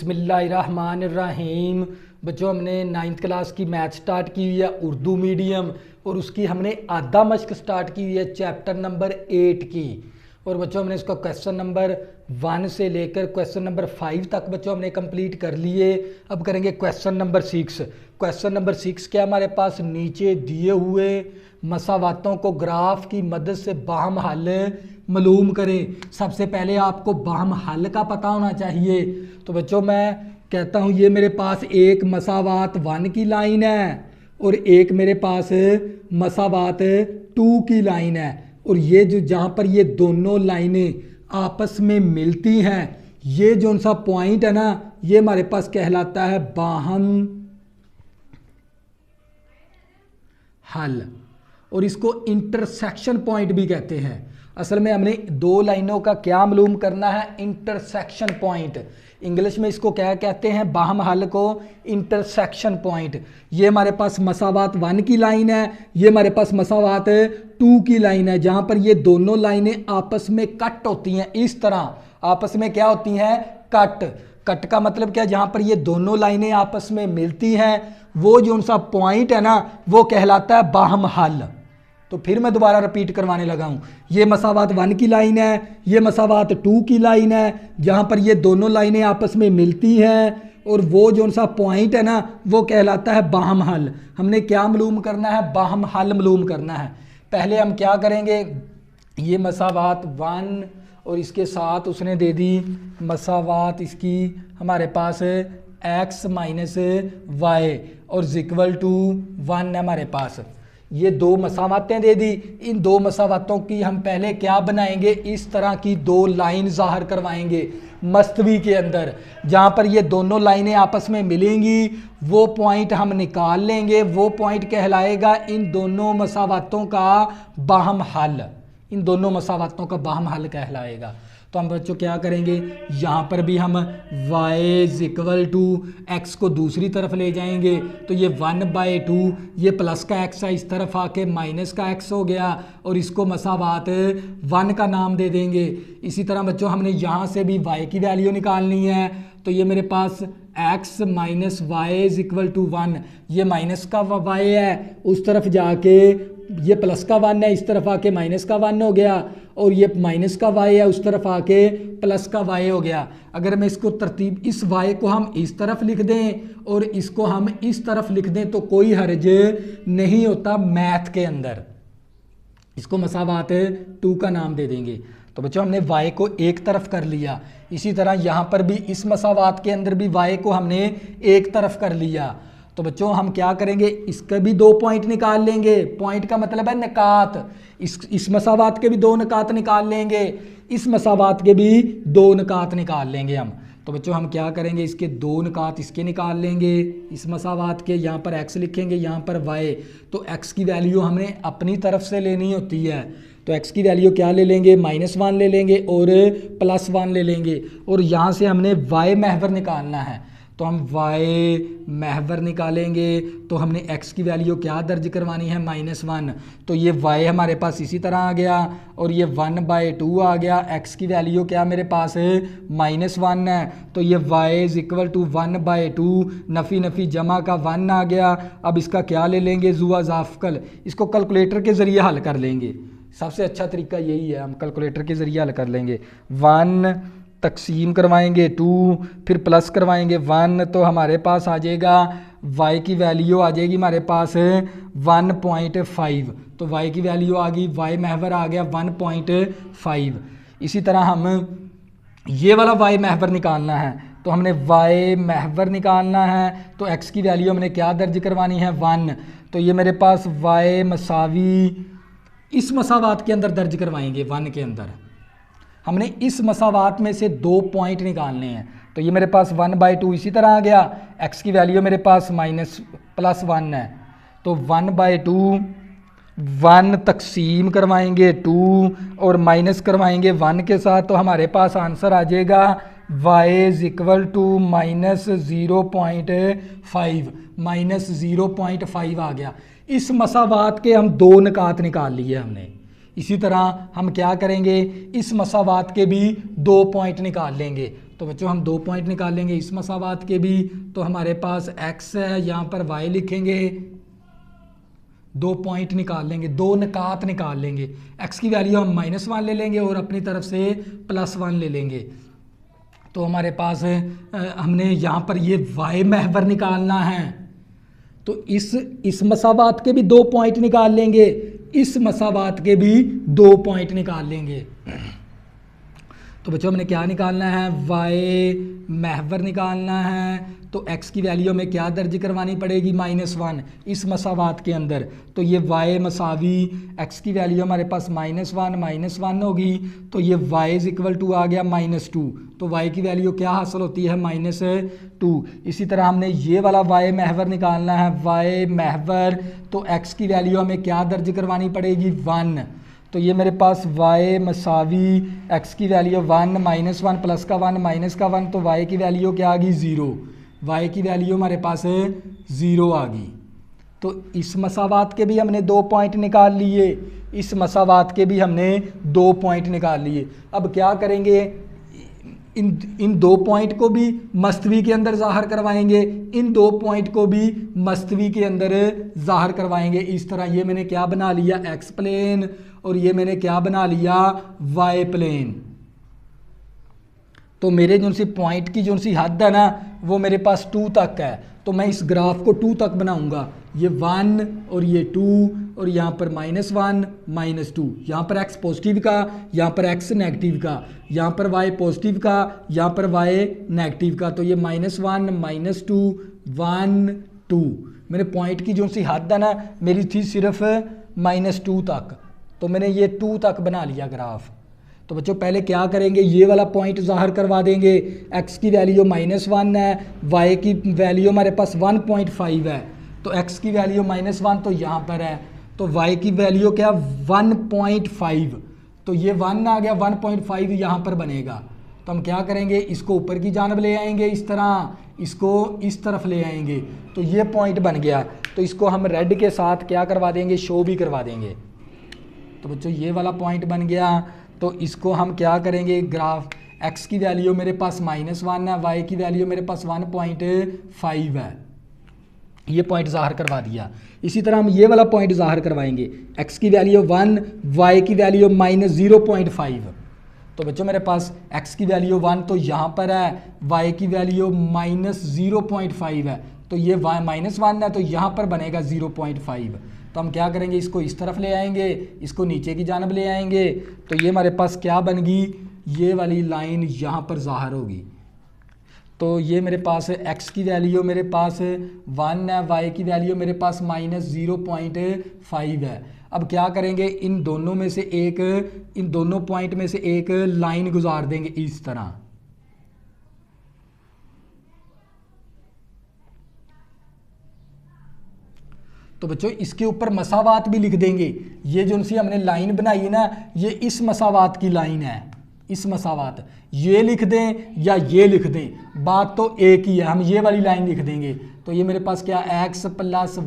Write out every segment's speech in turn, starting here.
बिस्मिल्लाहिर्रहमानिर्रहीम। बच्चों, हमने 9th क्लास की मैथ स्टार्ट की हुई है उर्दू मीडियम, और उसकी हमने आधा मश्क स्टार्ट की हुई है चैप्टर नंबर 8 की। और बच्चों, हमने इसका क्वेश्चन नंबर 1 से लेकर क्वेश्चन नंबर 5 तक बच्चों हमने कंप्लीट कर लिए। अब करेंगे क्वेश्चन नंबर 6। क्वेश्चन नंबर 6 क्या हमारे पास नीचे दिए हुए मसावातों को ग्राफ की मदद से बाहम हल मालूम करें। सबसे पहले आपको बाहम हल का पता होना चाहिए। तो बच्चों, मैं कहता हूँ ये मेरे पास एक मसावात 1 की लाइन है और एक मेरे पास मसावात 2 की लाइन है, और ये जो जहाँ पर ये दोनों लाइनें आपस में मिलती हैं, ये जो सा पॉइंट है ना, ये हमारे पास कहलाता है बाहम हल, और इसको इंटरसेक्शन पॉइंट भी कहते हैं। असल में हमने दो लाइनों का क्या मालूम करना है, इंटरसेक्शन पॉइंट। इंग्लिश में इसको क्या कहते हैं, बाहम हल को इंटरसेक्शन पॉइंट। ये हमारे पास मसावात 1 की लाइन है, ये हमारे पास मसावात 2 की लाइन है, जहां पर ये दोनों लाइनें आपस में कट होती हैं। इस तरह आपस में क्या होती हैं, कट। कट का मतलब क्या, जहां पर ये दोनों लाइनें आपस में मिलती हैं, वो जो सा पॉइंट है ना, वो कहलाता है बाहम हल। तो फिर मैं दोबारा रिपीट करवाने लगा हूं। ये मसावात 1 की लाइन है, ये मसावात 2 की लाइन है, जहां पर ये दोनों लाइनें आपस में मिलती हैं, और वो जो सा पॉइंट है ना, वो कहलाता है बाहम हल। हमने क्या मालूम करना है, बाहम हल मालूम करना है। पहले हम क्या करेंगे, ये मसावात 1 और इसके साथ उसने दे दी मसावात इसकी हमारे पास x माइनस वाई और इक्वल टू 1 है हमारे पास। ये दो मसावातें दे दी। इन दो मसावातों की हम पहले क्या बनाएंगे, इस तरह की दो लाइन ज़ाहिर करवाएंगे मस्तवी के अंदर। जहाँ पर ये दोनों लाइनें आपस में मिलेंगी, वो पॉइंट हम निकाल लेंगे। वो पॉइंट कहलाएगा इन दोनों मसावातों का बाहम हल। इन दोनों मसावातों का बाहम हल कहलाएगा। तो हम बच्चों क्या करेंगे, यहाँ पर भी हम y इक्वल टू एक्स को दूसरी तरफ ले जाएंगे, तो ये 1/2, ये प्लस का x है, इस तरफ आके माइनस का x हो गया, और इसको मसावात 1 का नाम दे देंगे। इसी तरह बच्चों, हमने यहाँ से भी y की वैल्यू निकालनी है। तो ये मेरे पास x minus y equal to 1, ये माइनस का y है, उस तरफ जाके ये प्लस का 1 है, इस तरफ आके माइनस का 1 हो गया, और ये माइनस का y है, उस तरफ आके प्लस का y हो गया। अगर मैं इसको तरतीब, इस y को हम इस तरफ लिख दें और इसको हम इस तरफ लिख दें, तो कोई हर्ज नहीं होता मैथ के अंदर। इसको मसावात 2 का नाम दे देंगे। तो बच्चों, हमने y को एक तरफ कर लिया। इसी तरह यहाँ पर भी इस मसावात के अंदर भी y को हमने एक तरफ कर लिया। तो बच्चों, हम क्या करेंगे, इसके भी 2 पॉइंट निकाल लेंगे। पॉइंट का मतलब है निकात। इस मसावात के भी 2 निकात निकाल लेंगे, इस मसावात के भी 2 निकात निकाल लेंगे हम। तो बच्चों, हम क्या करेंगे, इसके 2 निकात इसके निकाल लेंगे, इस मसावात के। यहाँ पर x लिखेंगे, यहाँ पर y। तो x की वैल्यू हमने अपनी तरफ से लेनी होती है। तो x की वैल्यू क्या ले लेंगे, -1 ले लेंगे और +1 ले लेंगे, और यहाँ से हमने y महवर निकालना है। तो हम y महवर निकालेंगे, तो हमने x की वैल्यू क्या दर्ज करवानी है, -1। तो ये y हमारे पास इसी तरह आ गया, और ये 1/2 आ गया। x की वैल्यू क्या मेरे पास -1 है, तो ये y इक्वल टू 1/2, नफ़ी नफ़ी जमा का 1 आ गया। अब इसका क्या ले लेंगे, जुआ जाफकल, इसको कैलकुलेटर के ज़रिए हल कर लेंगे। सबसे अच्छा तरीका यही है, हम कैलकुलेटर के ज़रिए हल कर लेंगे। 1 तकसीम करवाएंगे 2, फिर प्लस करवाएंगे 1, तो हमारे पास आ जाएगा y की वैल्यू आ जाएगी हमारे पास 1.5। तो y की वैल्यू आ गई, y महवर आ गया 1.5। इसी तरह हम ये वाला y महवर निकालना है, तो हमने y महवर निकालना है। तो x की वैल्यू हमने क्या दर्ज करवानी है, 1। तो ये मेरे पास y मसावी इस मसावात के अंदर दर्ज करवाएंगे, 1 के अंदर। हमने इस मसावात में से 2 पॉइंट निकालने हैं। तो ये मेरे पास 1/2 इसी तरह आ गया। x की वैल्यू मेरे पास +1 है, तो 1/2, 1 तकसीम करवाएंगे 2 और माइनस करवाएंगे 1 के साथ, तो हमारे पास आंसर आ जाएगा y इक्वल टू -0.5 आ गया। इस मसावात के हम 2 निकात निकाल लिए हमने। इसी तरह हम क्या करेंगे, इस मसावात के भी 2 पॉइंट निकाल लेंगे। तो बच्चों हम 2 पॉइंट निकाल लेंगे इस मसावात के भी। तो हमारे पास x है, यहाँ पर y लिखेंगे, 2 पॉइंट निकाल लेंगे, 2 निकात निकाल लेंगे। x की वैल्यू हम -1 ले लेंगे और अपनी तरफ से +1 ले लेंगे। तो हमारे पास हमने यहाँ पर ये y महवर निकालना है, तो इस मसावात के भी 2 पॉइंट निकाल लेंगे, इस मसावात के भी 2 पॉइंट निकाल लेंगे। तो बच्चों हमने क्या निकालना है, y महवर निकालना है। तो x की वैल्यू में क्या दर्ज करवानी पड़ेगी, -1 इस मसावात के अंदर। तो ये y मसावी x की वैल्यू हमारे पास -1 होगी, तो ये y = आ गया -2। तो y की वैल्यू क्या हासिल होती है, -2। इसी तरह हमने ये वाला y महवर निकालना है, y महवर। तो x की वैल्यू हमें क्या दर्ज करवानी पड़ेगी, 1। तो ये मेरे पास y मसावी x की वैल्यू 1 -1 प्लस का 1 माइनस का 1, तो y की वैल्यू क्या आ गई, 0। y की वैल्यू हमारे पास 0 आ गई। तो इस मसावात के भी हमने 2 पॉइंट निकाल लिए, इस मसावात के भी हमने 2 पॉइंट निकाल लिए। अब क्या करेंगे, इन 2 पॉइंट को भी मस्तवी के अंदर ज़ाहिर करवाएंगे, इन 2 पॉइंट को भी मस्तवी के अंदर ज़ाहिर करवाएंगे। इस तरह ये मैंने क्या बना लिया, x प्लेन, और ये मैंने क्या बना लिया, y प्लेन। तो मेरे जो सी पॉइंट की जो सी हद है ना, वो मेरे पास 2 तक है। तो मैं इस ग्राफ को 2 तक बनाऊंगा, ये 1 और ये 2 और यहाँ पर -1 -2, यहाँ पर x पॉजिटिव का, यहाँ पर x नेगेटिव का, यहाँ पर y पॉजिटिव का, यहाँ पर y नेगेटिव का। तो ये -1 -2 1 2। मेरे पॉइंट की जो सी हद है ना, मेरी थी सिर्फ -2 तक, तो मैंने ये 2 तक बना लिया ग्राफ। तो बच्चों पहले क्या करेंगे, ये वाला पॉइंट ज़ाहिर करवा देंगे। x की वैल्यू -1 है, y की वैल्यू हमारे पास 1.5 है, तो x की वैल्यू -1 तो यहाँ पर है, तो y की वैल्यू क्या, 1.5। तो ये 1 आ गया, 1.5 यहाँ पर बनेगा। तो हम क्या करेंगे, इसको ऊपर की जानब ले आएंगे, इस तरह इसको इस तरफ ले आएंगे, तो ये पॉइंट बन गया। तो इसको हम रेड के साथ क्या करवा देंगे, शो भी करवा देंगे। तो बच्चों ये वाला पॉइंट बन गया। तो इसको हम क्या करेंगे, ग्राफ x की वैल्यू मेरे पास -1 है, y की वैल्यू मेरे पास 1.5 है, ये पॉइंट ज़ाहिर करवा दिया। इसी तरह हम ये वाला पॉइंट ज़ाहिर करवाएंगे, x की वैल्यू 1, y की वैल्यू -0.5। तो बच्चों मेरे पास x की वैल्यू 1 तो यहाँ पर है, y की वैल्यू -0.5 है, तो ये -1 है, तो यहाँ पर बनेगा 0.5। तो हम क्या करेंगे, इसको इस तरफ ले आएंगे, इसको नीचे की जानब ले आएंगे, तो ये हमारे पास क्या बन गई, ये वाली लाइन यहाँ पर ज़ाहिर होगी। तो ये मेरे पास x की वैल्यू मेरे पास 1 है, y की वैल्यू मेरे पास -0.5 है। अब क्या करेंगे, इन दोनों में से एक, इन दोनों पॉइंट में से एक लाइन गुजार देंगे इस तरह। तो बच्चों इसके ऊपर मसावात भी लिख देंगे। ये जो सी हमने लाइन बनाई है ना, ये इस मसावात की लाइन है, इस मसावात, ये लिख दें या ये लिख दें, बात तो एक ही है। हम ये वाली लाइन लिख देंगे, तो ये मेरे पास क्या, x +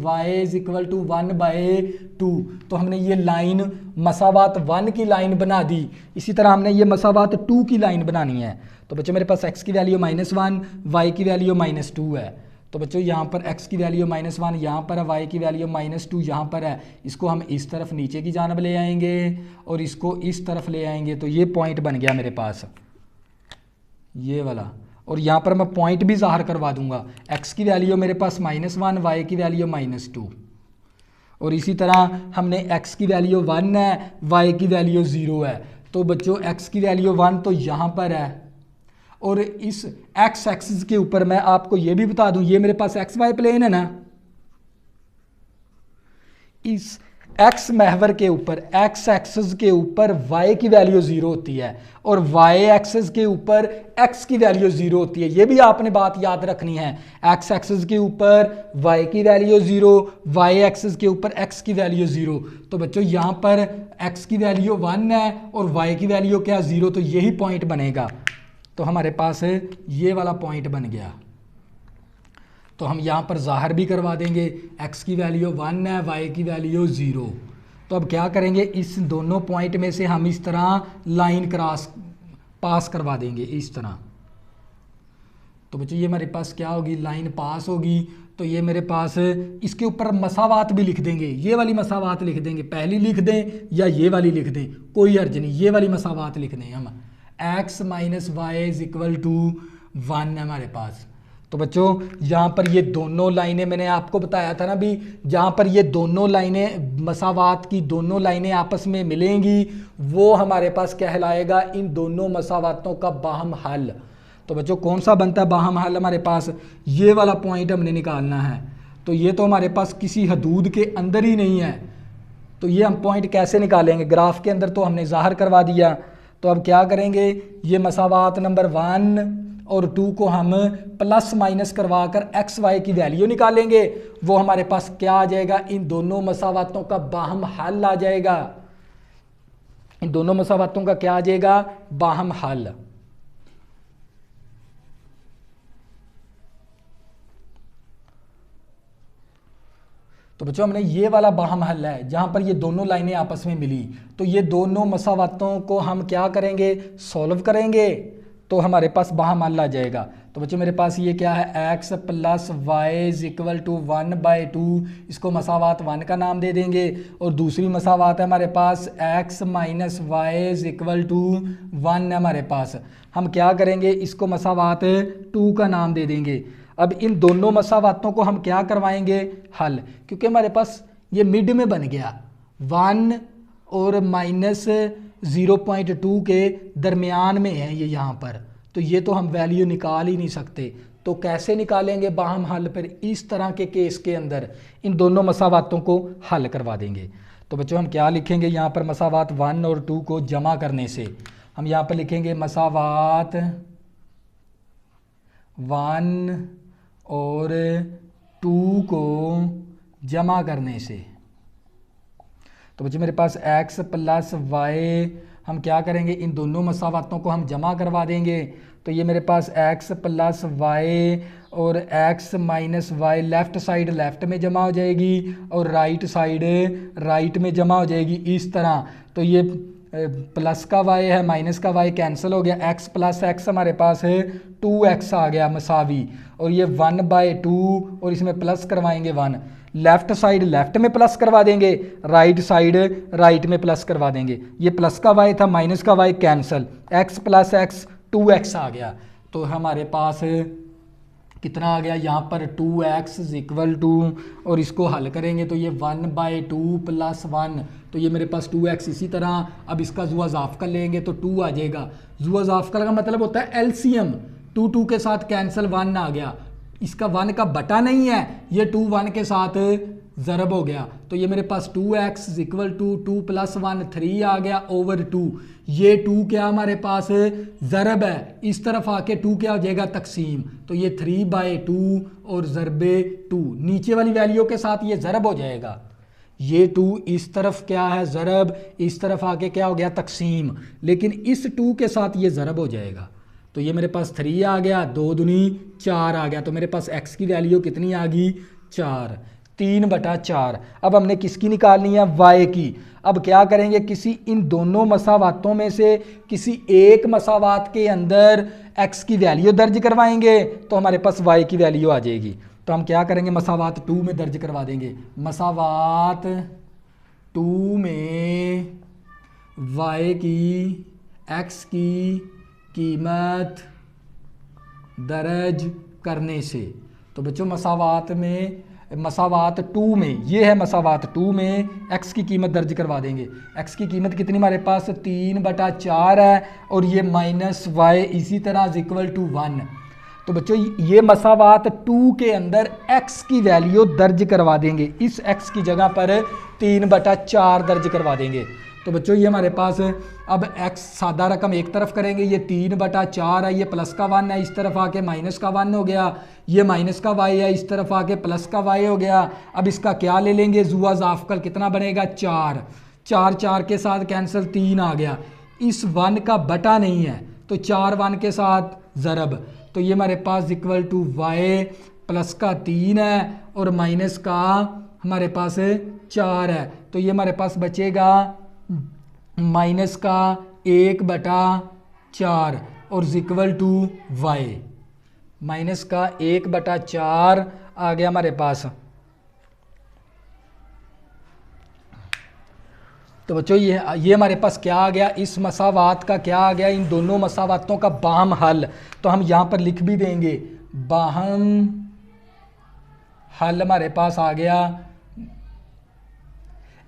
y = 1/2। तो हमने ये लाइन मसावात 1 की लाइन बना दी। इसी तरह हमने ये मसावात 2 की लाइन बनानी है। तो बच्चों मेरे पास x की वैल्यू -1, y की वैल्यू -2 है। तो बच्चों यहाँ पर x की वैल्यू -1 यहाँ पर है, y की वैल्यू -2 यहाँ पर है। इसको हम इस तरफ नीचे की जानब ले आएंगे और इसको इस तरफ ले आएंगे, तो ये पॉइंट बन गया मेरे पास, ये वाला। और यहाँ पर मैं पॉइंट भी ज़ाहिर करवा दूंगा, x की वैल्यू मेरे पास -1, y की वैल्यू -2। और इसी तरह हमने x की वैल्यू 1 है, y की वैल्यू 0 है। तो बच्चों x की वैल्यू 1 तो यहाँ पर है, और इस x एक्सिस के ऊपर मैं आपको ये भी बता दूं, ये मेरे पास xy प्लेन है ना, इस x महवर के ऊपर, x एक्सिस के ऊपर y की वैल्यू 0 होती है और y एक्सिस के ऊपर x की वैल्यू 0 होती है। ये भी आपने बात याद रखनी है, x एक्सिस के ऊपर y की वैल्यू 0, y एक्सिस के ऊपर x की वैल्यू 0। तो बच्चों यहाँ पर x की वैल्यू 1 है और y की वैल्यू क्या, 0, तो यही पॉइंट बनेगा। तो हमारे पास ये वाला पॉइंट बन गया। तो हम यहाँ पर ज़ाहिर भी करवा देंगे, x की वैल्यू 1 है, y की वैल्यू 0। तो अब क्या करेंगे, इस दोनों पॉइंट में से हम इस तरह लाइन क्रॉस पास करवा देंगे, इस तरह। तो बच्चों ये हमारे पास क्या होगी, लाइन पास होगी। तो ये मेरे पास इसके ऊपर मसावात भी लिख देंगे, ये वाली मसावात लिख देंगे, पहली लिख दें या ये वाली लिख दें, कोई अर्ज नहीं, ये वाली मसावात लिख दें हम। x minus y is equal to 1 है हमारे पास। तो बच्चों यहाँ पर ये दोनों लाइनें, मैंने आपको बताया था ना भी, जहाँ पर ये दोनों लाइनें मसावात की दोनों लाइनें आपस में मिलेंगी वो हमारे पास कहलाएगा इन दोनों मसावातों का बाहम हल। तो बच्चों कौन सा बनता है बाहम हल हमारे पास, ये वाला पॉइंट हमने निकालना है। तो ये तो हमारे पास किसी हदूद के अंदर ही नहीं है, तो ये हम पॉइंट कैसे निकालेंगे, ग्राफ के अंदर तो हमने ज़ाहिर करवा दिया। तो अब क्या करेंगे, ये मसावात नंबर 1 और 2 को हम प्लस माइनस करवा कर एक्स वाई की वैल्यू निकालेंगे, वो हमारे पास क्या आ जाएगा, इन दोनों मसावातों का बाहम हल आ जाएगा। इन दोनों मसावातों का क्या आ जाएगा, बाहम हल। तो बच्चों हमने ये वाला बाहम हल है जहाँ पर ये दोनों लाइनें आपस में मिली, तो ये दोनों मसावातों को हम क्या करेंगे, सॉल्व करेंगे, तो हमारे पास बाहम हल आ जाएगा। तो बच्चों मेरे पास ये क्या है, x plus y is equal to 1/2, इसको मसावात 1 का नाम दे देंगे। और दूसरी मसावात है हमारे पास x minus y is equal to 1 है हमारे पास। हम क्या करेंगे, इसको मसावात 2 का नाम दे देंगे। अब इन दोनों मसावातों को हम क्या करवाएंगे, हल, क्योंकि हमारे पास ये मिड में बन गया, 1 और माइनस 0.2 के दरमियान में है ये यहाँ पर, तो ये तो हम वैल्यू निकाल ही नहीं सकते। तो कैसे निकालेंगे बाहम हल, फिर इस तरह के केस के अंदर इन दोनों मसावातों को हल करवा देंगे। तो बच्चों हम क्या लिखेंगे यहाँ पर, मसावात 1 और 2 को जमा करने से हम यहाँ पर लिखेंगे मसावात 1 और 2 को जमा करने से। तो बच्चे मेरे पास x प्लस वाई, हम क्या करेंगे, इन दोनों मसावातों को हम जमा करवा देंगे। तो ये मेरे पास x प्लस वाई और x minus y, left side left में जमा हो जाएगी और राइट साइड राइट में जमा हो जाएगी इस तरह। तो ये प्लस का y है, माइनस का y कैंसिल हो गया, x प्लस x हमारे पास है 2x आ गया मसावी, और ये 1/2 और इसमें प्लस करवाएंगे 1, लेफ्ट साइड लेफ्ट में प्लस करवा देंगे, राइट साइड राइट में प्लस करवा देंगे। ये प्लस का y था, माइनस का y cancel, x plus x 2x आ गया। तो हमारे पास कितना आ गया यहाँ पर, 2x इज इक्वल टू, और इसको हल करेंगे तो ये 1/2 प्लस 1, तो ये मेरे पास 2x। इसी तरह अब इसका जुआ ज़ाफ़ लेंगे तो 2 आ जाएगा। जुआ ज़ाफ़ का मतलब होता है एलसीएम, 2 के साथ कैंसिल 1 आ गया, इसका 1 का बटा नहीं है, ये 2 1 के साथ ज़रब हो गया। तो ये मेरे पास 2x is equal to 2 plus 1 3 आ गया ओवर 2। ये 2 क्या हमारे पास ज़रब है, इस तरफ आके 2 क्या हो जाएगा, तकसीम, तो ये 3/2 और ज़रबे 2, नीचे वाली वैल्यू के साथ ये ज़रब हो जाएगा। ये 2 इस तरफ क्या है ज़रब, इस तरफ आके क्या हो गया, तकसीम, लेकिन इस 2 के साथ ये ज़रब हो जाएगा। तो ये मेरे पास 3 आ गया, 2 दूनी 4 आ गया, तो मेरे पास x की वैल्यू कितनी आ गई, 4, 3/4। अब हमने किसकी निकालनी है, y की। अब क्या करेंगे, किसी इन दोनों मसावातों में से किसी एक मसावात के अंदर x की वैल्यू दर्ज करवाएंगे तो हमारे पास y की वैल्यू आ जाएगी। तो हम क्या करेंगे, मसावात 2 में दर्ज करवा देंगे, मसावात 2 में y की x की कीमत दर्ज करने से। तो बच्चों मसावात 2 में, ये है मसावात 2 में x की कीमत दर्ज करवा देंगे। x की कीमत कितनी हमारे पास 3/4 है, और ये माइनस y इसी तरह इक्वल टू 1। तो बच्चों ये मसावात 2 के अंदर x की वैल्यू दर्ज करवा देंगे, इस x की जगह पर 3/4 दर्ज करवा देंगे। तो बच्चों ये हमारे पास अब x सादा रकम एक तरफ करेंगे, ये 3/4 है, ये प्लस का 1 है, इस तरफ आके माइनस का 1 हो गया, ये माइनस का y है, इस तरफ आके प्लस का y हो गया। अब इसका क्या ले लेंगे, जुआ ज़ाफ़कल, कितना बनेगा, 4, 4 के साथ कैंसिल, 3 आ गया, इस 1 का बटा नहीं है, तो 4 1 के साथ ज़रब, तो ये हमारे पास इक्वल टू y प्लस का 3 है और माइनस का हमारे पास 4 है। तो ये हमारे पास बचेगा माइनस का 1/4 और इक्वल टू y, माइनस का 1/4 आ गया हमारे पास। तो बच्चों ये हमारे पास क्या आ गया, इस मसावात का क्या आ गया, इन दोनों मसावातों का बाहम हल। तो हम यहाँ पर लिख भी देंगे, बाहम हल हमारे पास आ गया।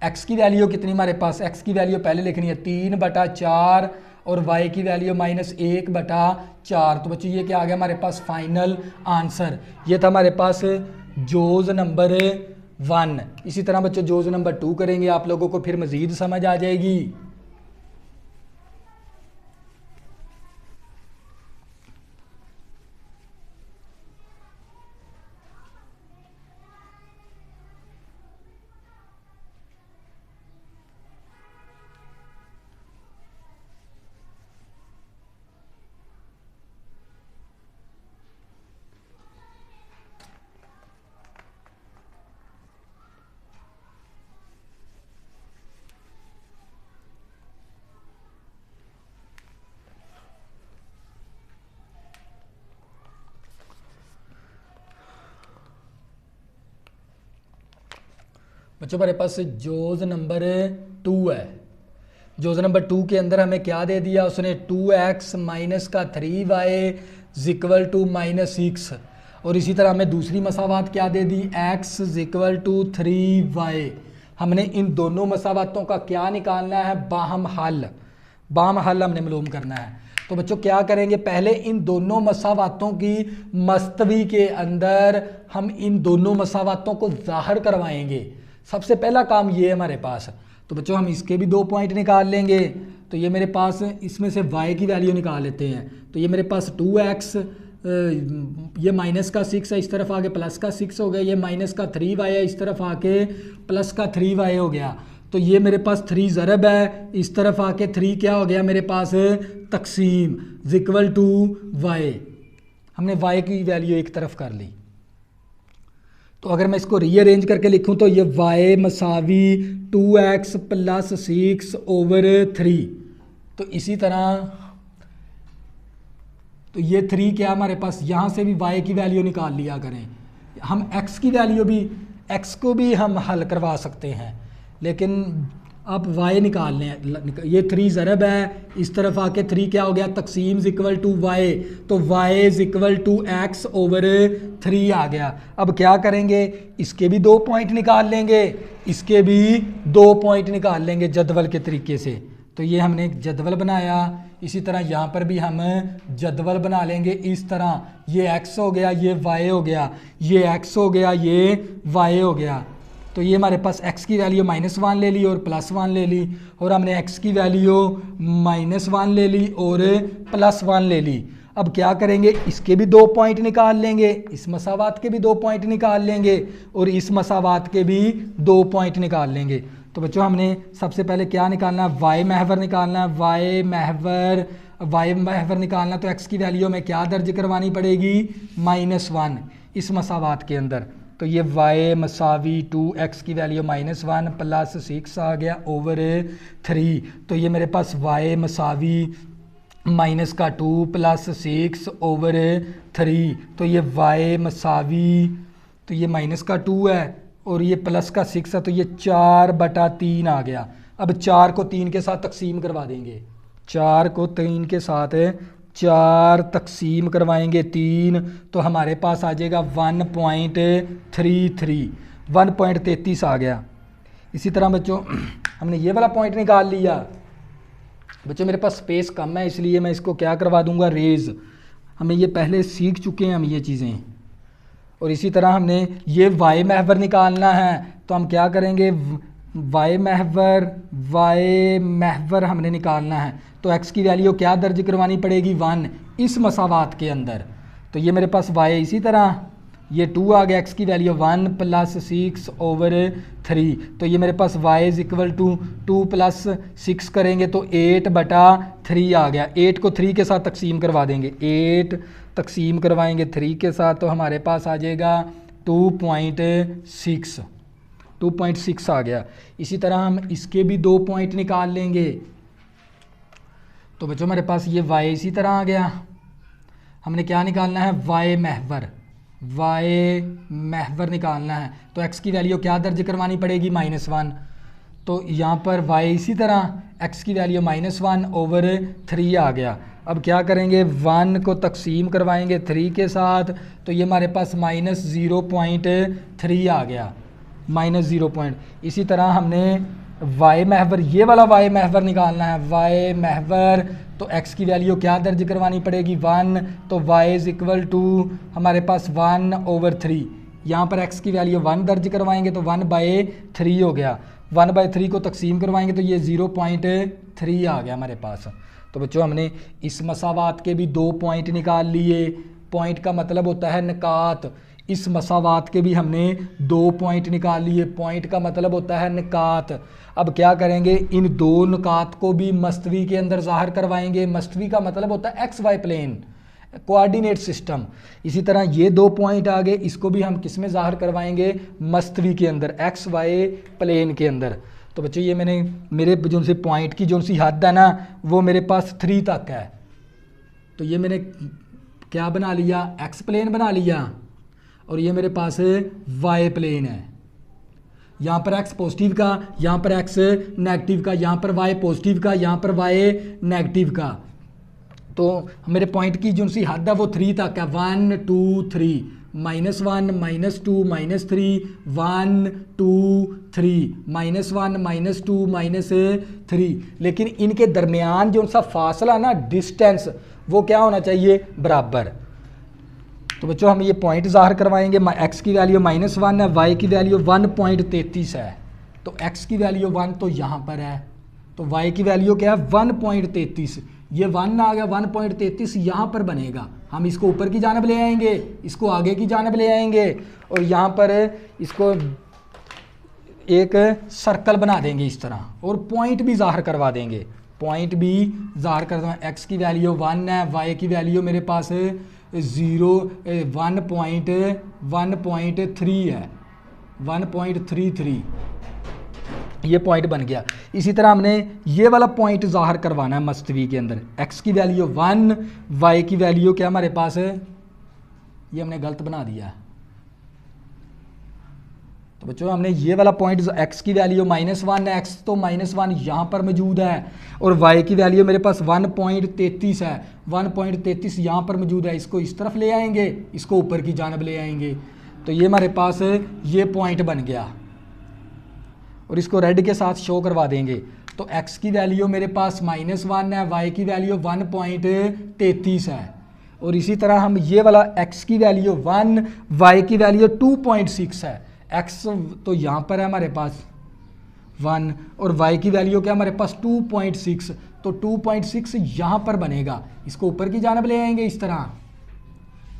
x की वैल्यू कितनी हमारे पास, x की वैल्यू पहले लिखनी है 3/4 और y की वैल्यू -1/4। तो बच्चों ये क्या आ गया हमारे पास फाइनल आंसर। ये था हमारे पास जोज नंबर 1। इसी तरह बच्चों जोज नंबर 2 करेंगे, आप लोगों को फिर मज़ीद समझ आ जाएगी। बच्चों हमारे पास जोज नंबर 2 है। जोज नंबर 2 के अंदर हमें क्या दे दिया उसने, 2x माइनस का 3y इक्वल टू -6। और इसी तरह हमें दूसरी मसावात क्या दे दी, x इक्वल टू 3y। हमने इन दोनों मसावातों का क्या निकालना है, बाहम हल। बाहम हल हमने मालूम करना है। तो बच्चों क्या करेंगे, पहले इन दोनों मसावातों की मस्तवी के अंदर हम इन दोनों मसावातों को ज़ाहिर करवाएंगे। सबसे पहला काम ये है हमारे पास। तो बच्चों हम इसके भी 2 पॉइंट निकाल लेंगे। तो ये मेरे पास इसमें से y की वैल्यू निकाल लेते हैं। तो ये मेरे पास 2x, ये माइनस का 6 है, इस तरफ आके प्लस का 6 हो गया। ये माइनस का 3y है, इस तरफ आके प्लस का 3y हो गया। तो ये मेरे पास 3 ज़रब है, इस तरफ आके 3 क्या हो गया मेरे पास तकसीम इक्वल टू y। हमने y की वैल्यू एक तरफ कर ली। तो अगर मैं इसको रीअरेंज करके लिखूं तो ये y मसावी 2x प्लस 6/3। तो इसी तरह तो ये 3 क्या हमारे पास, यहाँ से भी y की वैल्यू निकाल लिया करें। हम x की वैल्यू भी, x को भी हम हल करवा सकते हैं, लेकिन अब y निकाल लें। ये 3 ज़रब है, इस तरफ आके 3 क्या हो गया तकसीम इक्वल टू y। तो y इक्वल टू x/3 आ गया। अब क्या करेंगे, इसके भी 2 पॉइंट निकाल लेंगे, इसके भी 2 पॉइंट निकाल लेंगे जदवल के तरीके से। तो ये हमने एक जदवल बनाया। इसी तरह यहाँ पर भी हम जदवल बना लेंगे इस तरह। ये x हो गया, ये y हो गया, ये x हो गया, ये y हो गया। तो ये हमारे पास x की वैल्यू -1 ले ली और +1 ले ली, और हमने x की वैल्यू -1 ले ली और +1 ले ली। अब क्या करेंगे, इसके भी 2 पॉइंट निकाल लेंगे, इस मसावात के भी 2 पॉइंट निकाल लेंगे और इस मसावात के भी 2 पॉइंट निकाल लेंगे। तो बच्चों हमने सबसे पहले क्या निकालना है, y महवर निकालना है। y महवर निकालना, तो x की वैल्यू में क्या दर्ज करवानी पड़ेगी, -1 इस मसावात के अंदर। तो ये y मसावी 2x की वैल्यू -1 प्लस 6 आ गया /3। तो ये मेरे पास y मसावी -2 प्लस 6/3। तो ये y मसावी, तो ये -2 है और ये प्लस का 6 है, तो ये 4/3 आ गया। अब 4 को 3 के साथ तकसीम करवा देंगे, 4 को 3 के साथ 4 तकसीम करवाएंगे 3, तो हमारे पास आ जाएगा 1.33, 1.33 आ गया। इसी तरह बच्चों हमने ये वाला पॉइंट निकाल लिया। बच्चों मेरे पास स्पेस कम है, इसलिए मैं इसको क्या करवा दूंगा, रेज। हमें ये पहले सीख चुके हैं हम ये चीज़ें। और इसी तरह हमने ये y महवर निकालना है, तो हम क्या करेंगे, y महवर हमने निकालना है। तो x की वैल्यू क्या दर्ज करवानी पड़ेगी, 1 इस मसावात के अंदर। तो ये मेरे पास y, इसी तरह ये 2 आ गया, x की वैल्यू 1 प्लस 6/3। तो ये मेरे पास y इक्वल टू 2 प्लस 6 करेंगे तो 8/3 आ गया। 8 को 3 के साथ तकसीम करवा देंगे, 8 तकसीम करवाएंगे 3 के साथ, तो हमारे पास आ जाएगा 2.6 आ गया। इसी तरह हम इसके भी 2 पॉइंट निकाल लेंगे। तो बच्चों हमारे पास ये y इसी तरह आ गया। हमने क्या निकालना है, वाई महवर निकालना है। तो x की वैल्यू क्या दर्ज करवानी पड़ेगी, -1। तो यहाँ पर y इसी तरह x की वैल्यू -1/3 आ गया। अब क्या करेंगे, 1 को तकसीम करवाएंगे 3 के साथ, तो ये हमारे पास -0.3 आ गया, -0. इसी तरह हमने वाई महवर, ये वाला वाई महवर निकालना है, वाई महवर। तो x की वैल्यू क्या दर्ज करवानी पड़ेगी, 1। तो y = हमारे पास 1/3। यहाँ पर x की वैल्यू 1 दर्ज करवाएंगे तो 1/3 हो गया। 1/3 को तकसीम करवाएंगे तो ये 0.3 आ गया हमारे पास। तो बच्चों हमने इस मसावात के भी 2 पॉइंट निकाल लिए। पॉइंट का मतलब होता है निकात। इस मसावात के भी हमने 2 पॉइंट निकाल लिए। पॉइंट का मतलब होता है निकात। अब क्या करेंगे, इन 2 निकात को भी मस्तवी के अंदर ज़ाहिर करवाएंगे। मस्तवी का मतलब होता है XY प्लेन, कोऑर्डिनेट सिस्टम। इसी तरह ये 2 पॉइंट आ गए, इसको भी हम किस में ज़ाहिर करवाएंगे, मस्तवी के अंदर, XY प्लेन के अंदर। तो बच्चों ये मैंने मेरे जो से पॉइंट की जो सी हद है ना, वो मेरे पास 3 तक है। तो ये मैंने क्या बना लिया, एक्स प्लेन बना लिया, और ये मेरे पास वाई प्लेन है। यहाँ पर एक्स पॉजिटिव का, यहाँ पर एक्स नेगेटिव का, यहाँ पर वाई पॉजिटिव का, यहाँ पर वाई नेगेटिव का। तो मेरे पॉइंट की जो सी हद है वो 3 तक है, 1 2 3, -1 -2 -3, 1 2 3, -1 -2 -3। लेकिन इनके दरमियान जो सा फासला ना, डिस्टेंस, वो क्या होना चाहिए, बराबर। तो बच्चों हम ये पॉइंट ज़ाहिर करवाएंगे। x की वैल्यू -1 है, y की वैल्यू 1.33 है। तो x की वैल्यू 1 तो यहाँ पर है, तो y की वैल्यू क्या है, 1.33। ये 1 आ गया, 1.33 यहाँ पर बनेगा। हम इसको ऊपर की जानब ले आएंगे, इसको आगे की जानब ले आएंगे, और यहाँ पर इसको एक सर्कल बना देंगे इस तरह, और पॉइंट भी ज़ाहिर करवा देंगे। पॉइंट भी ज़ाहिर कर देंगे। x की वैल्यू 1 है, y की वैल्यू मेरे पास 1.3 है, 1.33। ये पॉइंट बन गया। इसी तरह हमने ये वाला पॉइंट ज़ाहिर करवाना है मस्तवी के अंदर। x की वैल्यू 1, y की वैल्यू क्या हमारे पास है, ये हमने गलत बना दिया। तो बच्चों हमने ये वाला पॉइंट, x की वैल्यू -1 है, x तो -1 यहाँ पर मौजूद है, और y की वैल्यू मेरे पास 1.33 है, 1.33 यहाँ पर मौजूद है। इसको इस तरफ ले आएंगे, इसको ऊपर की जानब ले आएंगे, तो ये हमारे पास ये पॉइंट बन गया, और इसको रेड के साथ शो करवा देंगे। तो x की वैल्यू मेरे पास -1 है, y की वैल्यू 1.33 है, और इसी तरह हम ये वाला x की वैल्यू 1, y की वैल्यू 2.6 है। x तो यहाँ पर है हमारे पास 1, और y की वैल्यू क्या हमारे पास 2.6, तो 2.6 यहाँ पर बनेगा। इसको ऊपर की जानब ले आएंगे इस तरह,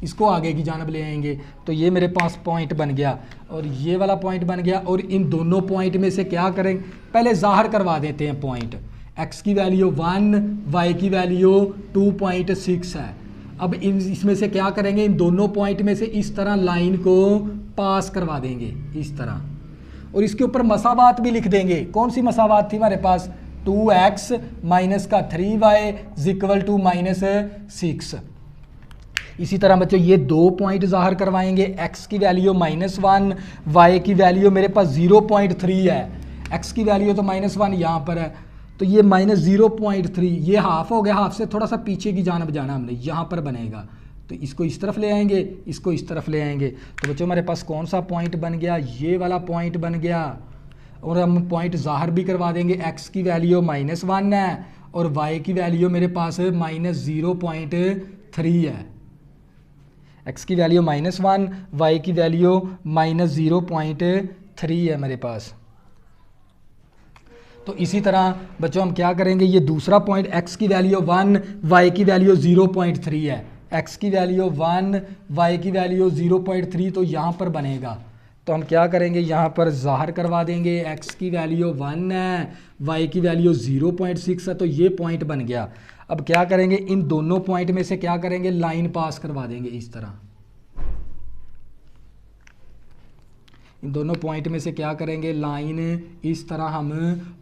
इसको आगे की जानब ले आएंगे, तो ये मेरे पास पॉइंट बन गया, और ये वाला पॉइंट बन गया। और इन दोनों पॉइंट में से क्या करेंगे, पहले ज़ाहिर करवा देते हैं पॉइंट। x की वैल्यू 1, y की वैल्यू 2.6 है। अब इसमें से क्या करेंगे, इन दोनों पॉइंट में से इस तरह लाइन को पास करवा देंगे इस तरह, और इसके ऊपर मसावात भी लिख देंगे। कौन सी मसावात थी हमारे पास, 2x - 3y = -6। इसी तरह बच्चों ये 2 पॉइंट ज़ाहिर करवाएंगे। x की वैल्यू -1, y की वैल्यू मेरे पास 0.3 है। x की वैल्यू तो -1 यहाँ पर है, तो ये -0.3, ये हाफ हो गया, हाफ से थोड़ा सा पीछे की जानब जाना हमने, यहाँ पर बनेगा। तो इसको इस तरफ ले आएंगे, इसको इस तरफ ले आएंगे। तो बच्चों हमारे पास कौन सा पॉइंट बन गया, ये वाला पॉइंट बन गया। और हम पॉइंट ज़ाहिर भी करवा देंगे। x की वैल्यू -1 है, और y की वैल्यू मेरे पास -0.3 है। x की वैल्यू -1, y की वैल्यू -0.3 है मेरे पास। तो इसी तरह बच्चों हम क्या करेंगे, ये दूसरा पॉइंट x की वैल्यू 1, y की वैल्यू 0.3 है। x की वैल्यू 1, y की वैल्यू 0.3, तो यहाँ पर बनेगा। तो हम क्या करेंगे, यहाँ पर ज़ाहिर करवा देंगे। x की वैल्यू 1 है, y की वैल्यू 0.6 है, तो ये पॉइंट बन गया। अब क्या करेंगे, इन दोनों पॉइंट में से क्या करेंगे, लाइन पास करवा देंगे इस तरह। इन दोनों पॉइंट में से क्या करेंगे, लाइन इस तरह हम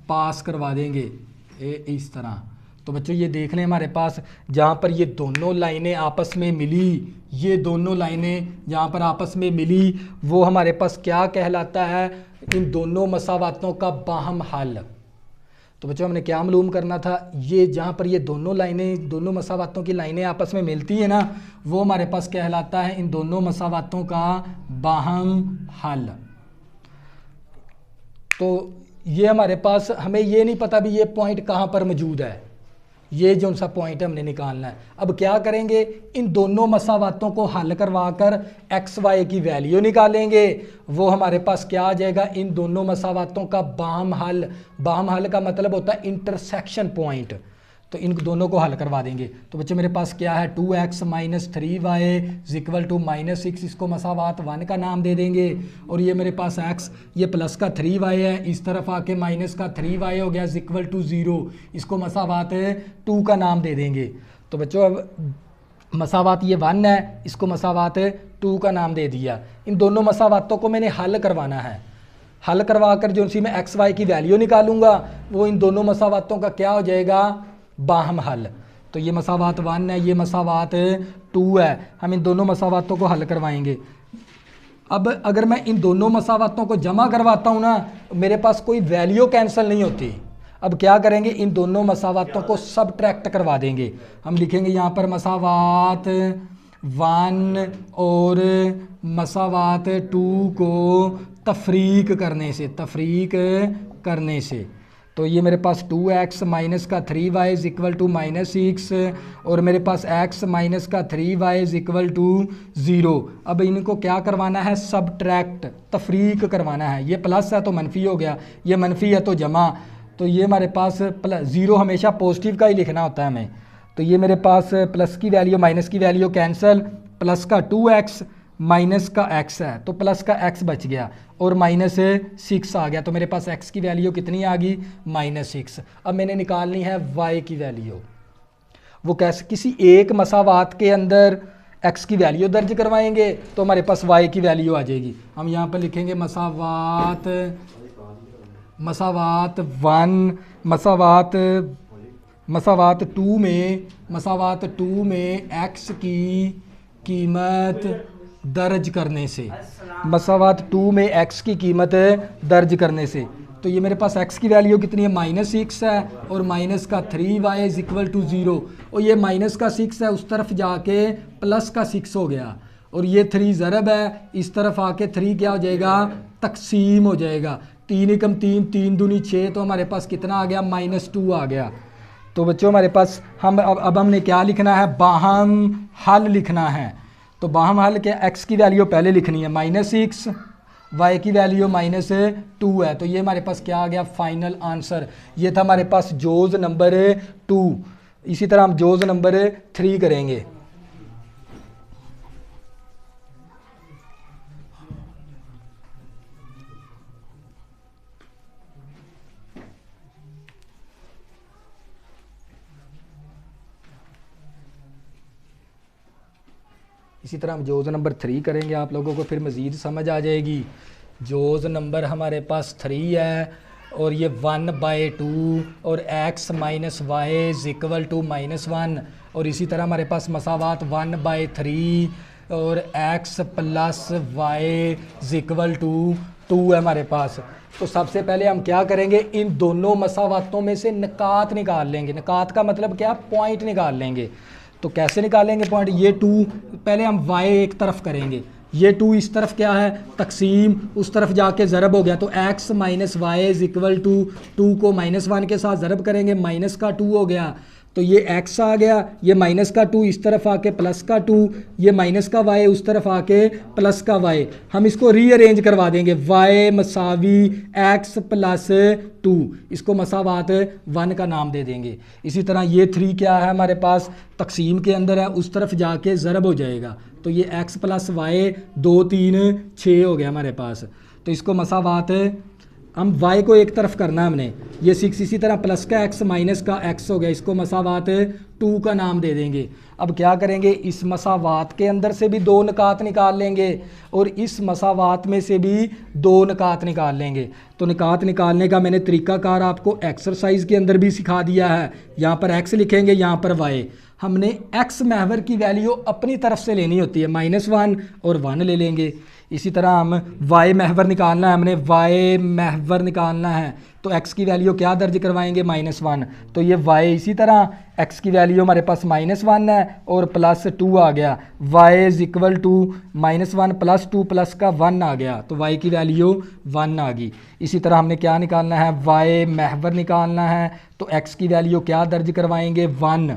पास करवा देंगे, इस तरह। तो बच्चों ये देख लें हमारे पास जहाँ पर ये दोनों लाइनें आपस में मिली, ये दोनों लाइनें जहाँ पर आपस में मिली वो हमारे पास क्या कहलाता है, इन दोनों मसावातों का बाहम हल। तो बच्चों हमने क्या मालूम करना था, ये जहाँ पर ये दोनों लाइनें, दोनों मसावातों की लाइनें आपस में मिलती है ना, वो हमारे पास कहलाता है इन दोनों मसावातों का बाहम हल। तो ये हमारे पास, हमें ये नहीं पता भी ये पॉइंट कहाँ पर मौजूद है, ये जो सा पॉइंट है हमने निकालना है। अब क्या करेंगे, इन दोनों मसावातों को हल करवाकर एक्स वाई की वैल्यू निकालेंगे, वो हमारे पास क्या आ जाएगा, इन दोनों मसावातों का बाहम हल। बाहम हल का मतलब होता है इंटरसेक्शन पॉइंट, तो इन दोनों को हल करवा देंगे। तो बच्चे मेरे पास क्या है, 2x minus 3y equal to -6, इसको मसावात 1 का नाम दे देंगे। और ये मेरे पास x, ये प्लस का 3y है, इस तरफ आके माइनस का 3y हो गया इक्वल टू 0, इसको मसावात 2 का नाम दे देंगे। तो बच्चों अब मसावात ये 1 है, इसको मसावात 2 का नाम दे दिया। इन दोनों मसावातों को मैंने हल करवाना है, हल करवा कर जो सी मैं एक्स वाई की वैल्यू निकालूंगा वो इन दोनों मसावातों का क्या हो जाएगा, बाहम हल। तो ये मसावात 1 है, ये मसावात 2 है, हम इन दोनों मसावातों को हल करवाएंगे। अब अगर मैं इन दोनों मसावातों को जमा करवाता हूँ ना, मेरे पास कोई वैल्यू कैंसिल नहीं होती। अब क्या करेंगे, इन दोनों मसावातों को सबट्रैक्ट करवा देंगे। हम लिखेंगे यहाँ पर मसावात 1 और मसावात 2 को तफरीक करने से, तो ये मेरे पास 2x माइनस का 3y इक्वल टू -6 और मेरे पास x माइनस का 3y इक्वल टू 0। अब इनको क्या करवाना है, सबट्रैक्ट, तफरीक करवाना है। ये प्लस है तो मनफी हो गया, ये मनफी है तो जमा। तो ये हमारे पास प्लस 0 हमेशा पॉजिटिव का ही लिखना होता है हमें। तो ये मेरे पास प्लस की वैल्यू माइनस की वैल्यू कैंसिल, प्लस का 2x माइनस का x है तो प्लस का x बच गया और -6 आ गया। तो मेरे पास x की वैल्यू कितनी आ गई, -6। अब मैंने निकालनी है y की वैल्यू। वो कैसे, किसी एक मसावात के अंदर x की वैल्यू दर्ज करवाएंगे तो हमारे पास y की वैल्यू आ जाएगी। हम यहाँ पर लिखेंगे मसावात 1 मसावात 2 में x की कीमत दर्ज करने से, मसावात 2 में x की कीमत दर्ज करने से। तो ये मेरे पास x की वैल्यू कितनी है, -6 है और माइनस का 3y इक्वल टू 0 और ये माइनस का 6 है, उस तरफ जाके प्लस का 6 हो गया और ये 3 ज़रब है, इस तरफ आके 3 क्या हो जाएगा, तकसीम हो जाएगा। 3 एकम 3, 3 दूनी 6, तो हमारे पास कितना आ गया, -2 आ गया। तो बच्चों हमारे पास हम अब हमने क्या लिखना है, बाहम हल लिखना है। तो बाहम हल के x की वैल्यू पहले लिखनी है -6, y की वैल्यू -2 है। तो ये हमारे पास क्या आ गया, फाइनल आंसर। ये था हमारे पास जोज़ नंबर 2। इसी तरह हम जोज़ नंबर 3 करेंगे। इसी तरह हम जोज़ नंबर 3 करेंगे, आप लोगों को फिर मज़ीद समझ आ जाएगी। जोज़ नंबर हमारे पास 3 है और ये 1/2 और x minus y equal to -1 और इसी तरह हमारे पास मसावात 1/3 और x plus y equal to 2 है हमारे पास। तो सबसे पहले हम क्या करेंगे, इन दोनों मसावातों में से निकात निकाल लेंगे। निकात का मतलब क्या, पॉइंट निकाल लेंगे। तो कैसे निकालेंगे पॉइंट, ये 2 पहले हम y एक तरफ करेंगे, ये 2 इस तरफ क्या है, तकसीम, उस तरफ जाके ज़रब हो गया। तो x minus y equal to 2 को -1 के साथ ज़रब करेंगे, माइनस का 2 हो गया। तो ये x आ गया, ये माइनस का 2 इस तरफ आके प्लस का 2, ये माइनस का y उस तरफ आके प्लस का y। हम इसको रीअरेंज करवा देंगे, y मसावी x प्लस 2, इसको मसावात 1 का नाम दे देंगे। इसी तरह ये 3 क्या है हमारे पास, तकसीम के अंदर है, उस तरफ जाके ज़रब हो जाएगा। तो ये x प्लस वाई 2 3 6 हो गया हमारे पास। तो इसको मसावात हम y को एक तरफ करना है हमने, ये 6 इसी तरह प्लस का x माइनस का x हो गया, इसको मसावात 2 का नाम दे देंगे। अब क्या करेंगे, इस मसावात के अंदर से भी 2 निकात निकाल लेंगे और इस मसावात में से भी 2 निकात निकाल लेंगे। तो निकात निकालने का मैंने तरीकाकार आपको एक्सरसाइज के अंदर भी सिखा दिया है। यहाँ पर x लिखेंगे, यहाँ पर y। हमने x महवर की वैल्यू अपनी तरफ से लेनी होती है, -1 और 1 ले लेंगे। इसी तरह हम y महवर निकालना है, हमने y महवर निकालना है तो x की वैल्यू क्या दर्ज करवाएंगे, -1। तो ये y इसी तरह x की वैल्यू हमारे पास -1 है और +2 आ गया, y is equal to -1 + 2 plus का 1 आ गया, तो y की वैल्यू 1 आ गई। इसी तरह हमने क्या निकालना है, y महवर निकालना है तो x की वैल्यू क्या दर्ज करवाएंगे, 1।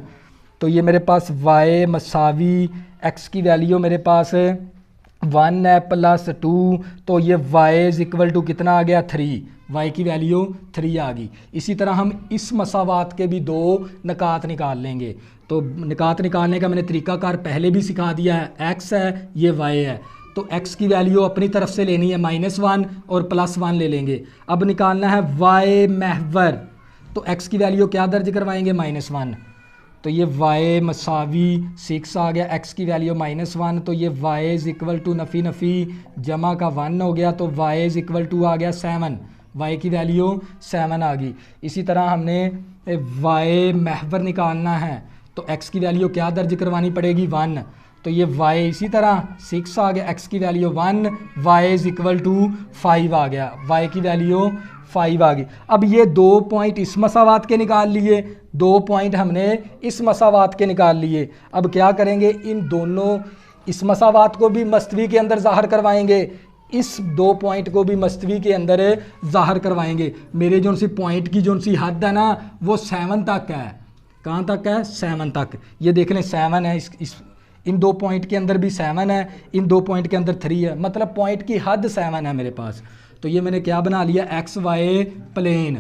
तो ये मेरे पास y मसावी x की वैल्यू मेरे पास 1 है +2, तो ये y इज इक्वल टू कितना आ गया, 3। y की वैल्यू 3 आ गई। इसी तरह हम इस मसावात के भी 2 निकात निकाल लेंगे। तो निकात निकालने का मैंने तरीकाकार पहले भी सिखा दिया है, x है ये y है, तो x की वैल्यू अपनी तरफ से लेनी है -1 और +1 ले लेंगे। अब निकालना है y महवर, तो x की वैल्यू क्या दर्ज करवाएंगे, -1। तो ये y मसावी 6 आ गया, x की वैल्यू -1, तो ये y इज इक्वल टू नफ़ी नफ़ी जमा का 1 हो गया, तो y इज इक्वल टू आ गया 7, y की वैल्यू 7 आ गई। इसी तरह हमने y महवर निकालना है तो x की वैल्यू क्या दर्ज करवानी पड़ेगी, 1। तो ये y इसी तरह 6 आ गया, x की value 1, y is equal to 5 आ गया, y की वैल्यू 5 आ गई। अब ये 2 पॉइंट इस मसावात के निकाल लिए, 2 पॉइंट हमने इस मसावात के निकाल लिए। अब क्या करेंगे, इन दोनों इस मसावात को भी मस्तवी के अंदर ज़ाहिर करवाएंगे, इस 2 पॉइंट को भी मस्तवी के अंदर ज़ाहिर करवाएंगे। मेरे जो सी पॉइंट की जो सी हद है ना वो 7 तक है। कहाँ तक है, 7 तक। ये देख लें 7 है, इन 2 पॉइंट के अंदर भी 7 है, इन 2 पॉइंट के अंदर 3 है, मतलब पॉइंट की हद 7 है मेरे पास। तो ये मैंने क्या बना लिया, एक्स वाई प्लेन।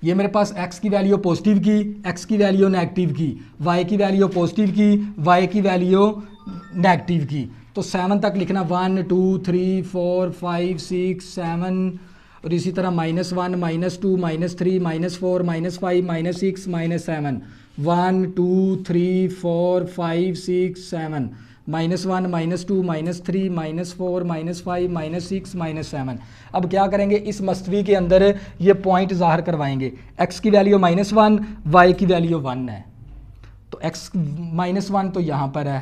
ये मेरे पास x की वैल्यू पॉजिटिव की, x की वैल्यू नेगेटिव की, y की वैल्यू पॉजिटिव की, y की वैल्यू नेगेटिव की। तो 7 तक लिखना, 1 2 3 4 5 6 7, और इसी तरह -1 -2 -3 -4 -5 -6 -7, 1 2 3 4 5 6 7, -1 -2 -3 -4 -5 -6 -7। अब क्या करेंगे, इस मस्तवी के अंदर ये पॉइंट ज़ाहिर करवाएंगे। x की वैल्यू -1, y की वैल्यू 1 है, तो x -1 तो यहाँ पर है,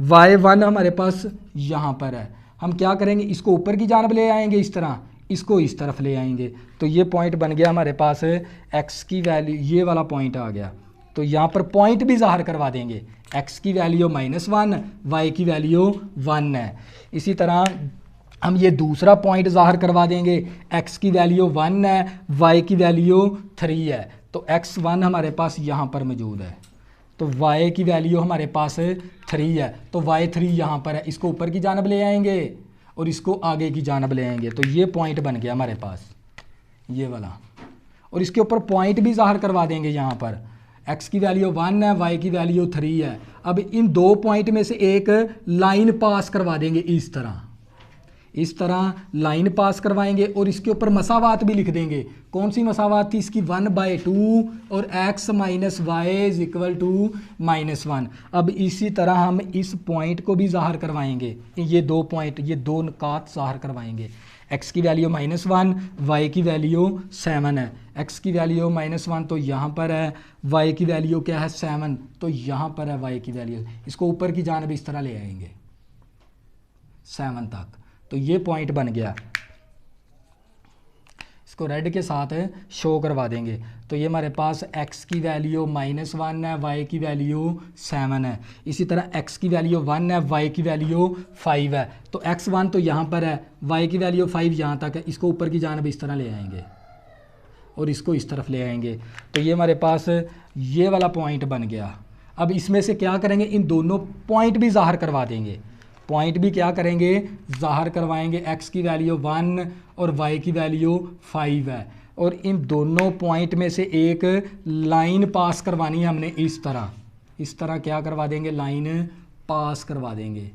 y1 हमारे पास यहाँ पर है। हम क्या करेंगे, इसको ऊपर की जानब ले आएंगे, इस तरह इसको इस तरफ ले आएंगे, तो ये पॉइंट बन गया हमारे पास x की वैल्यू, ये वाला पॉइंट आ गया। तो यहाँ पर पॉइंट भी ज़ाहिर करवा देंगे, x की वैल्यू -1, y की वैल्यू 1 है। इसी तरह हम ये दूसरा पॉइंट ज़ाहिर करवा देंगे, x की वैल्यू 1 है, y की वैल्यू 3 है, तो x1 हमारे पास यहाँ पर मौजूद है, तो y की वैल्यू हमारे पास 3 है, तो y3 यहाँ पर है। इसको ऊपर की जानब ले आएंगे और इसको आगे की जानब ले आएंगे, तो ये पॉइंट बन गया हमारे पास, ये वाला। और इसके ऊपर पॉइंट भी ज़ाहिर करवा देंगे, यहाँ पर x की वैल्यू 1 है, y की वैल्यू 3 है। अब इन 2 पॉइंट में से एक लाइन पास करवा देंगे, इस तरह लाइन पास करवाएंगे और इसके ऊपर मसावात भी लिख देंगे। कौन सी मसावात थी इसकी, 1/2 और x - y is equal to -1। अब इसी तरह हम इस पॉइंट को भी ज़ाहिर करवाएंगे, ये 2 पॉइंट, ये 2 निकात ज़ाहिर करवाएंगे। x की वैल्यू -1, y की वैल्यू 7 है, x की वैल्यू -1 तो यहाँ पर है, y की वैल्यू क्या है 7, तो यहाँ पर है y की वैल्यू। इसको ऊपर की जानब इस तरह ले आएंगे 7 तक, तो ये पॉइंट बन गया। इसको रेड के साथ शो करवा देंगे, तो ये हमारे पास x की वैल्यू -1 है, y की वैल्यू 7 है। इसी तरह x की वैल्यू 1 है, y की वैल्यू 5 है, तो x1 तो यहाँ पर है, y की वैल्यू 5 यहाँ तक है। इसको ऊपर की जानब इस तरह ले आएंगे और इसको इस तरफ ले आएंगे, तो ये हमारे पास ये वाला पॉइंट बन गया। अब इसमें से क्या करेंगे, इन दोनों पॉइंट भी ज़ाहिर करवा देंगे, पॉइंट भी क्या करेंगे, ज़ाहिर करवाएंगे। x की वैल्यू 1 और y की वैल्यू 5 है, और इन दोनों पॉइंट में से एक लाइन पास करवानी है हमने, इस तरह क्या करवा देंगे, लाइन पास करवा देंगे।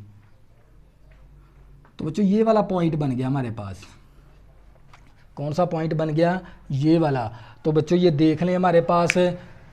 तो बच्चों ये वाला पॉइंट बन गया हमारे पास, कौन सा पॉइंट बन गया, ये वाला। तो बच्चों ये देख लें हमारे पास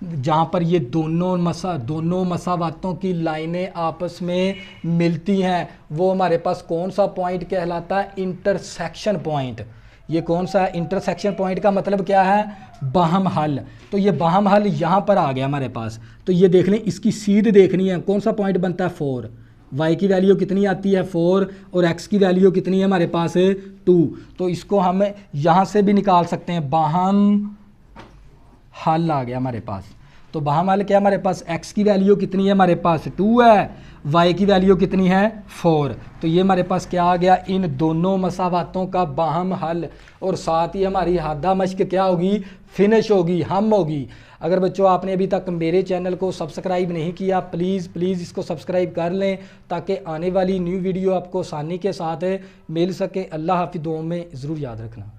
जहाँ पर ये दोनों मसावातों की लाइनें आपस में मिलती हैं, वो हमारे पास कौन सा पॉइंट कहलाता है, इंटरसेक्शन पॉइंट। ये कौन सा इंटरसेक्शन पॉइंट का मतलब क्या है, बाहम हल। तो ये बाहम हल यहाँ पर आ गया हमारे पास। तो ये देख लें, इसकी सीध देखनी है, कौन सा पॉइंट बनता है 4, y की वैल्यू कितनी आती है 4 और x की वैल्यू कितनी है हमारे पास 2। तो इसको हम यहाँ से भी निकाल सकते हैं, बाहम हल आ गया हमारे पास। तो बाहम हल क्या हमारे पास, x की वैल्यू कितनी है हमारे पास 2 है, y की वैल्यू कितनी है 4। तो ये हमारे पास क्या आ गया, इन दोनों मसावातों का बाहम हल। और साथ ही हमारी हादा मश्क क्या होगी, फिनिश होगी, हम होगी। अगर बच्चों आपने अभी तक मेरे चैनल को सब्सक्राइब नहीं किया, प्लीज़ इसको सब्सक्राइब कर लें ताकि आने वाली न्यू वीडियो आपको आसानी के साथ मिल सके। अल्लाह हाफिज़, दुआओं में ज़रूर याद रखना।